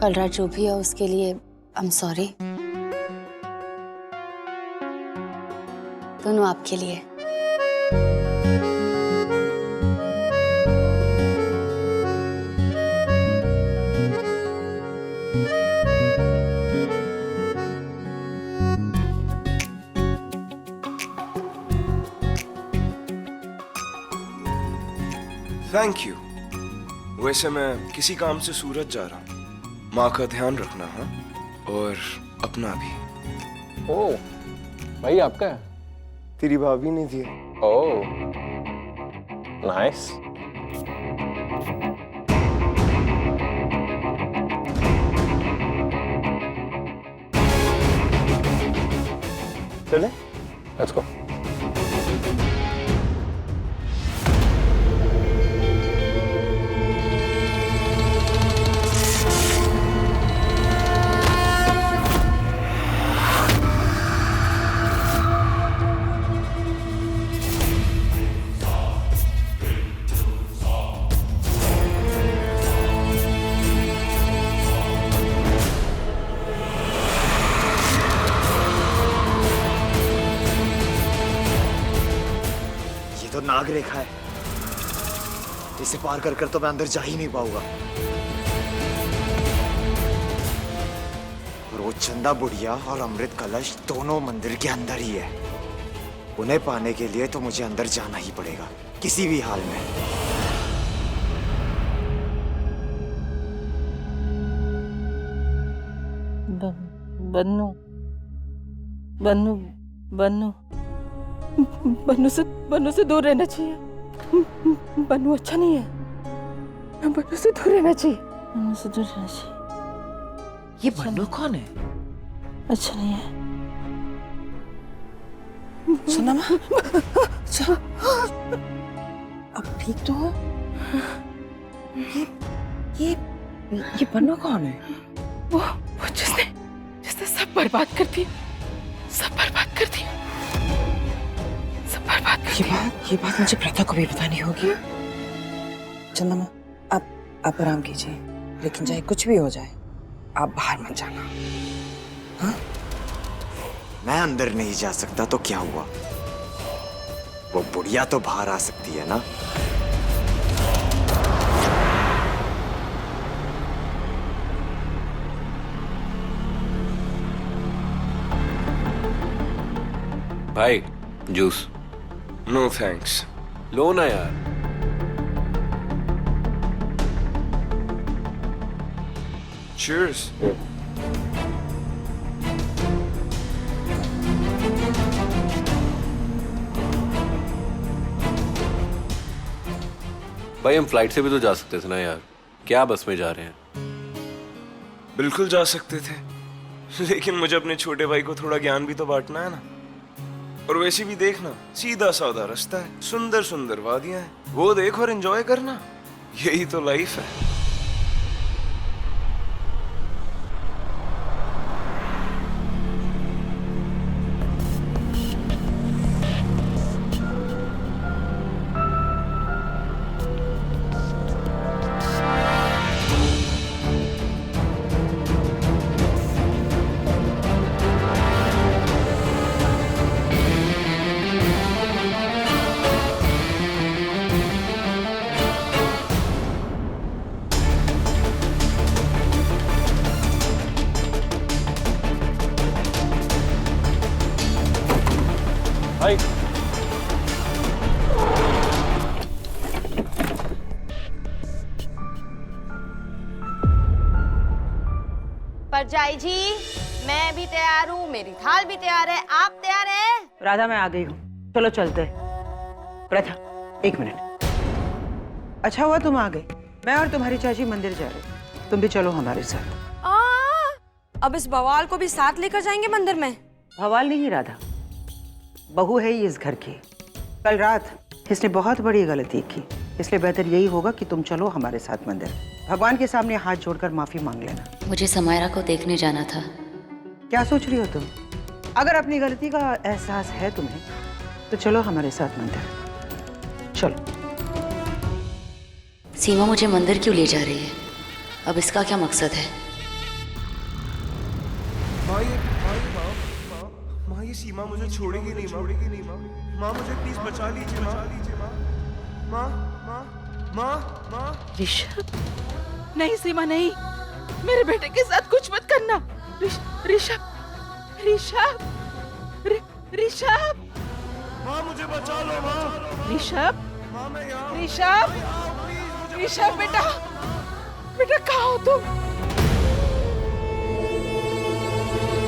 कल रात जो भी है उसके लिए आई एम सॉरी। दोनों आपके लिए। Thank you. वैसे मैं किसी काम से सूरत जा रहा हूँ, माँ का ध्यान रखना। हाँ, और अपना भी। ओह भाई, आपका है? तेरी भाभी ने दिया। Oh nice. चले, लेट्स गो। तो नाग रेखा है, इसे पार कर कर तो मैं अंदर जा ही नहीं पाऊंगा। और वो चंदा बुढ़िया और अमृत कलश दोनों मंदिर के अंदर ही है। उन्हें पाने के लिए तो मुझे अंदर जाना ही पड़ेगा, किसी भी हाल में। बन्नू बन्नू बन्नू बन्नू से दूर रहना चाहिए। बन्नू अच्छा नहीं है। बन्नू से दूर रहना चाहिए। बन्नू से दूर रहना चाहिए। ये बन्नू कौन है? अच्छा नहीं है। सनम, अब ठीक तो हो? ये बन्नू कौन है? वो जिसने सब बर्बाद कर दिया, सब बर्बाद कर दिया, सब बर्बाद कर दिया। ये बात मुझे प्रथा को भी बतानी होगी। चंदमा, आप आराम कीजिए, लेकिन चाहे कुछ भी हो जाए आप बाहर मत जाना। हाँ? मैं अंदर नहीं जा सकता तो क्या हुआ? वो बुढ़िया तो बाहर आ सकती है ना। भाई जूस। No thanks. लो ना यार। चीयर्स। भाई हम फ्लाइट से भी तो जा सकते थे ना यार, क्या बस में जा रहे हैं? बिल्कुल जा सकते थे, लेकिन मुझे अपने छोटे भाई को थोड़ा ज्ञान भी तो बांटना है ना। और वैसे भी देखना, सीधा साधा रास्ता है, सुंदर सुंदर वादियां हैं, वो देख और एंजॉय करना। यही तो लाइफ है। भाई परजाई जी, मैं भी तैयार हूँ, मेरी थाल भी तैयार है, आप तैयार हैं? राधा, मैं आ गई हूँ, चलो चलते हैं। प्रथा, एक मिनट। अच्छा हुआ तुम आ गए। मैं और तुम्हारी चाची मंदिर जा रहे, तुम भी चलो हमारे साथ। अब इस बवाल को भी साथ लेकर जाएंगे मंदिर में? भवाल नहीं राधा, बहू है ये इस घर की। कल रात इसने बहुत बड़ी गलती की, इसलिए बेहतर यही होगा कि तुम चलो हमारे साथ मंदिर। भगवान के सामने हाथ जोड़कर माफी मांग लेना। मुझे समायरा को देखने जाना था। क्या सोच रही हो तुम? अगर अपनी गलती का एहसास है तुम्हें तो चलो हमारे साथ मंदिर, चलो। सीमा मुझे मंदिर क्यों ले जा रही है? अब इसका क्या मकसद है? सीमा मुझे छोड़ेगी नहीं माँ। माँ मुझे प्लीज बचा लीजिए माँ। माँ माँ माँ माँ। ऋषभ, नहीं सीमा नहीं, मेरे बेटे के साथ कुछ मत करना। ऋषभ, ऋषभ, ऋषभ, माँ मुझे बचा लो माँ। ऋषभ, माँ मैं यहाँ। ऋषभ, ऋषभ बेटा, बेटा कहाँ हो तुम?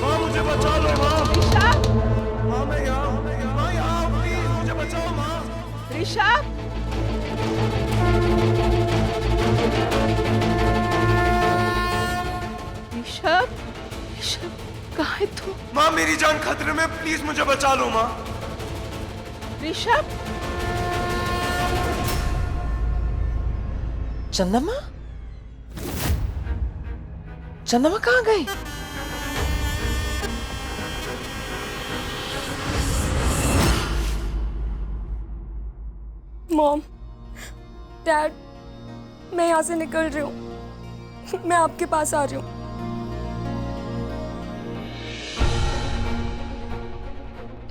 माँ मुझे बचा लो माँ। ऋषभ, माँ मैं यहाँ। माँ यहाँ प्लीज मुझे बचाओ माँ। ऋषभ, ऋषभ, ऋषभ कहाँ है तू? माँ मेरी जान खतरे में, प्लीज मुझे बचा लो माँ। ऋषभ, चंदमा, चंदमा कहाँ गई? मॉम, डैड, मैं यहाँ से निकल रही हूँ। मैं आपके पास आ रही हूँ।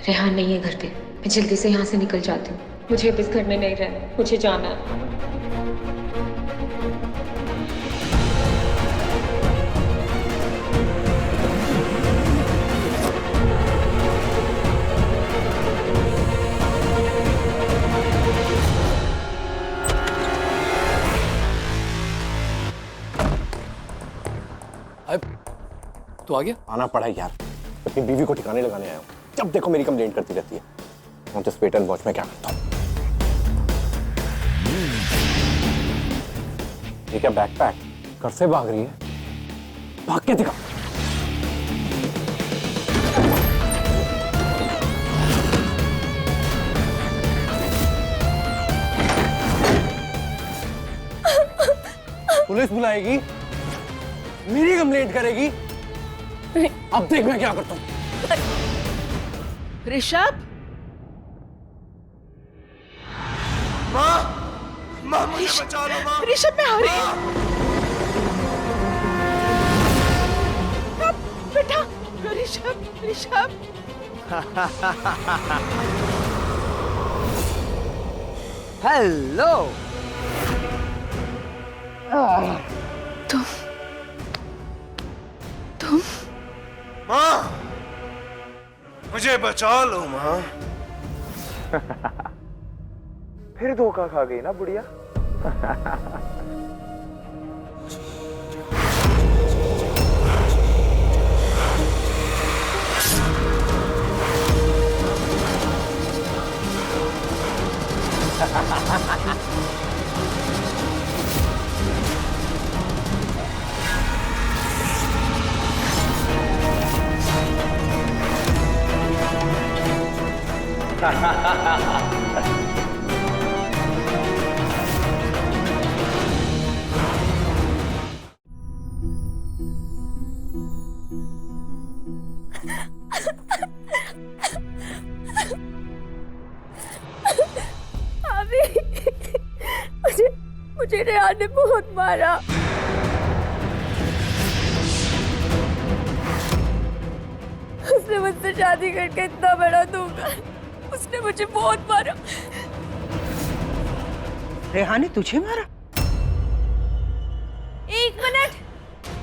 रेहान नहीं है घर पे। मैं जल्दी से यहाँ से निकल जाती हूँ। मुझे अब इस घर में नहीं रहना, मुझे जाना है। तू आ गया? आना पड़ा यार, अपनी बीवी को ठिकाने लगाने आया हूँ। जब देखो मेरी कंप्लेंट करती रहती है। और जिस वेट एंड वॉच में क्या करता हूँ। ये क्या बैकपैक घर से भाग रही है? भाग के दिखा। पुलिस बुलाएगी, मेरी कंप्लेंट करेगी। अब देख मैं क्या करता हूँ। ऋषभ, माँ मुझे बचा लो माँ। ऋषभ मैं आ रही हूँ। बेटा, ऋषभ, ऋषभ। हेलो। तुम माँ मुझे बचा लो माँ। फिर धोखा खा गई ना बुढ़िया। मुझे रेहान ने बहुत मारा। उसने मुझसे शादी करके इतना बड़ा धोखा, उसने मुझे बहुत मारा। रेहान ने तुझे मारा? एक मिनट,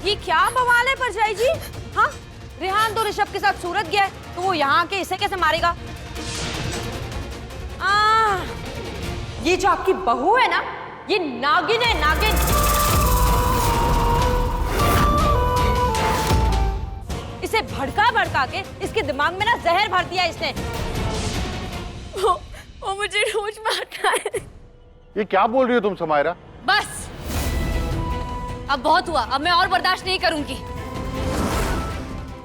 ये क्या बवाल है परजाई जी? हाँ, रेहान तो ऋषभ के साथ सूरत गया है, तो वो यहाँ के इसे कैसे मारेगा? ये जो आपकी बहू है ना, ये नागिन है, नागिन। इसे भड़का भड़का के इसके दिमाग में ना जहर भर दिया इसने। वो मुझे रोज मारता है। ये क्या बोल रही हो तुम समायरा? बस अब बहुत हुआ, अब मैं और बर्दाश्त नहीं करूंगी।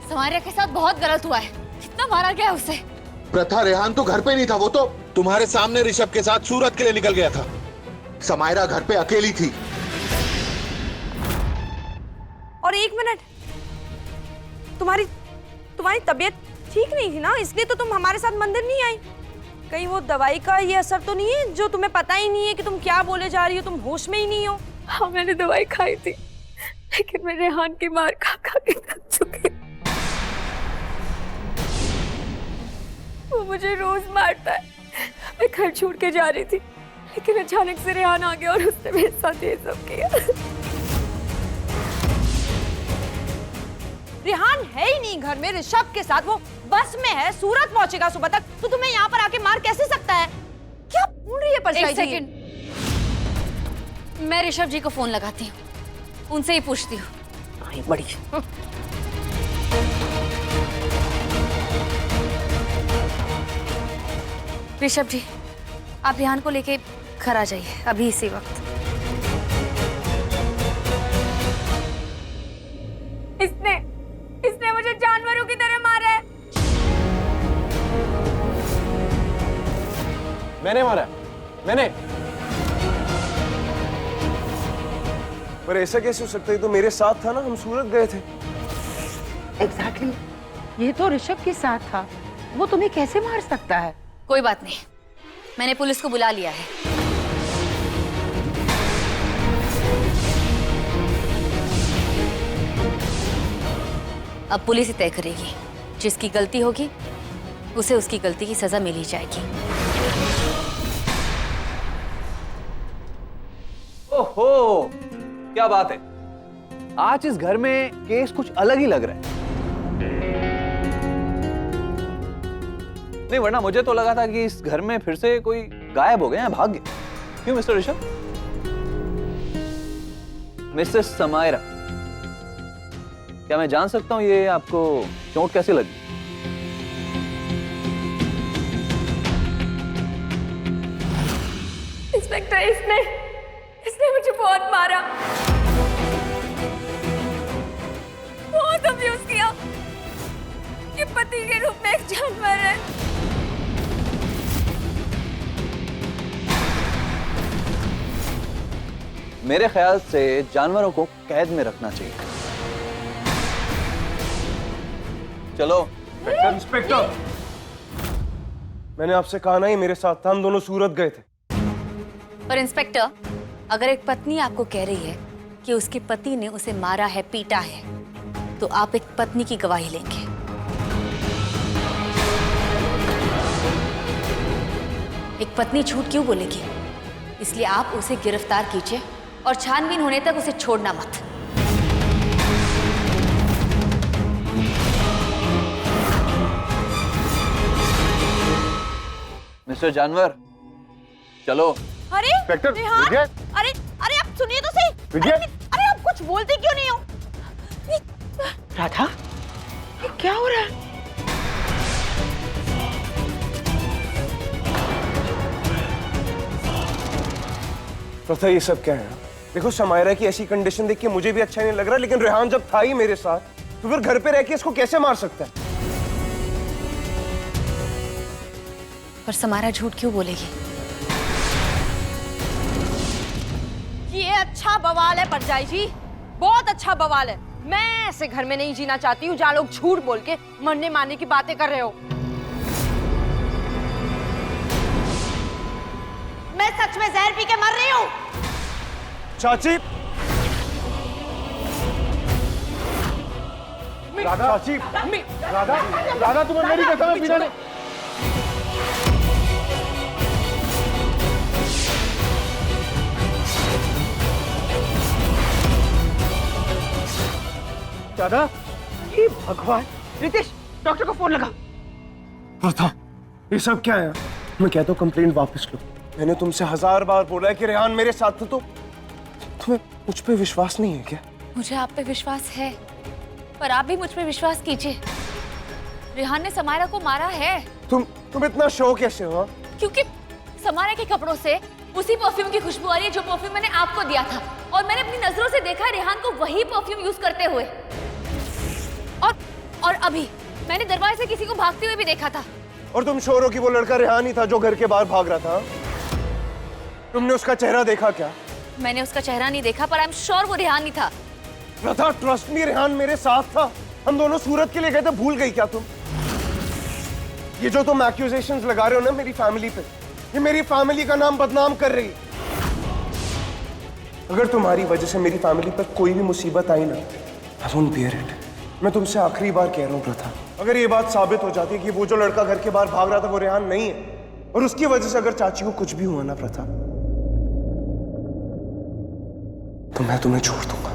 समायरा के साथ बहुत गलत हुआ है, कितना मारा गया उसे। प्रथा, रेहान तो घर पे नहीं था, वो तो तुम्हारे सामने ऋषभ के साथ सूरत के लिए निकल गया था। समायरा घर पे अकेली थी। और एक मिनट, तुम्हारी तबीयत ठीक नहीं थी ना, इसलिए तो तुम हमारे साथ मंदिर नहीं आई। कहीं वो दवाई का ये असर तो नहीं है जो तुम्हें पता ही नहीं है कि तुम क्या बोले जा रही हो, तुम होश में ही नहीं हो? हाँ, मैंने दवाई खाई थी, लेकिन मैं रेहान की मार खा खा के थक चुकी। वो मुझे रोज मारता है। मैं घर छोड़ के जा रही थी, लेकिन अचानक से रेहान आ गया और उसने मेरे साथ ये सब किया। रेहान है ही नहीं घर में ऋषभ के साथ, वो बस में है, सूरत पहुंचेगा सुबह तक, तो तुम्हें यहाँ पर आके मार कैसे सकता है? क्या बोल रही है परछाई जी? एक सेकंड, मैं ऋषभ जी को फोन लगाती हूँ, उनसे ही पूछती हूँ। बड़ी ऋषभ जी, आप रेहान को लेके घर आ जाइए अभी इसी वक्त। इसने मुझे जानवरों की तरह मारा है। मैंने मारा, मैंने। पर ऐसा कैसे हो सकता है? तो मेरे साथ था ना, हम सूरत गए थे। एग्जैक्टली, ये तो ऋषभ के साथ था, वो तुम्हें कैसे मार सकता है? कोई बात नहीं, मैंने पुलिस को बुला लिया है। अब पुलिस ही तय करेगी, जिसकी गलती होगी उसे उसकी गलती की सजा मिल ही जाएगी। ओहो, क्या बात है, आज इस घर में केस कुछ अलग ही लग रहा है। नहीं, वरना मुझे तो लगा था कि इस घर में फिर से कोई गायब हो गया है, भाग गया। क्यों मिस्टर ऋषभ? मिसेस समायरा, क्या मैं जान सकता हूं ये आपको चोट कैसे लगी? इंस्पेक्टर, इसने मुझे बहुत मारा, बहुत अब्यूज किया। ये पति के रूप में एक जानवर है। मेरे ख्याल से जानवरों को कैद में रखना चाहिए। चलो। इंस्पेक्टर, मैंने आपसे कहा ना, ये मेरे साथ था, हम दोनों सूरत गए थे। पर इंस्पेक्टर, अगर एक पत्नी आपको कह रही है कि उसके पति ने उसे मारा है, पीटा है, तो आप एक पत्नी की गवाही लेंगे। एक पत्नी झूठ क्यों बोलेगी? इसलिए आप उसे गिरफ्तार कीजिए और छानबीन होने तक उसे छोड़ना मत। मिस्टर जानवर, चलो। अरे इंस्पेक्टर, रेहान, विजय। अरे अरे आप सुनिए तो सही। विजय। अरे आप कुछ बोलते क्यों नहीं हो? राधा, ये क्या हो रहा है? तो ये सब क्या है? देखो, समायरा की ऐसी कंडीशन देख के मुझे भी अच्छा नहीं लग रहा, लेकिन रेहान जब था ही मेरे साथ, तो फिर घर पे रह के इसको कैसे मार सकता है? पर समायरा झूठ क्यों बोलेगी? ये अच्छा बवाल है परछाई जी, बहुत अच्छा बवाल है। मैं ऐसे घर में नहीं जीना चाहती हूँ जहाँ लोग झूठ बोल के मरने मारने की बातें कर रहे हो। मैं सच में जहर पी के मर रही हूँ। चाची, राधा, चाची, राधा, राधा, तुम्हें मेरी कसम पीना नहीं। दादा, ये भगवान! रितेश, डॉक्टर को फोन लगा। राधा, ये सब क्या है? मैं कहता हूँ कंप्लेंट वापस लो। मैंने तुमसे 1000 बार बोला है कि रेहान मेरे साथ था, तो तुम्हें मुझ पे विश्वास नहीं है क्या? मुझे आप पे विश्वास है, पर आप भी मुझ पे विश्वास कीजिए। रेहान ने समायरा को मारा है। तुम इतना शो कैसे हो? क्योंकि समायरा के कपड़ों से उसी परफ्यूम की खुशबू आ रही है जो परफ्यूम मैंने आपको दिया था, और मैंने अपनी नजरों से देखा है रेहान को वही परफ्यूम यूज करते हुए। और अभी मैंने दरवाजे से किसी को भागते हुए भी देखा था। और तुम श्योर हो कि वो लड़का रेहान ही था जो घर के बाहर भाग रहा था? तुमने उसका चेहरा देखा क्या? मैंने उसका चेहरा नहीं देखा, पर आई एम श्योर वो रेहान ही था। राधा, ट्रस्ट मी, रेहान मेरे साथ था। हम दोनों सूरत के लिए गए थे, भूल गई क्या तुम? ये जो तुम एक्यूजेशंस लगा रहे हो ना मेरी फैमिली पे, ये मेरी फैमिली का नाम बदनाम कर रही है। अगर तुम्हारी वजह से मेरी फैमिली पर कोई भी मुसीबत आई ना, I won't bear it. मैं तुमसे आखिरी बार कह रहा हूं प्रथा, अगर ये बात साबित हो जाती है कि वो जो लड़का घर के बाहर भाग रहा था वो रेहान नहीं है और उसकी वजह से अगर चाची को कुछ भी हुआ ना प्रथा, तो मैं तुम्हें छोड़ दूंगा।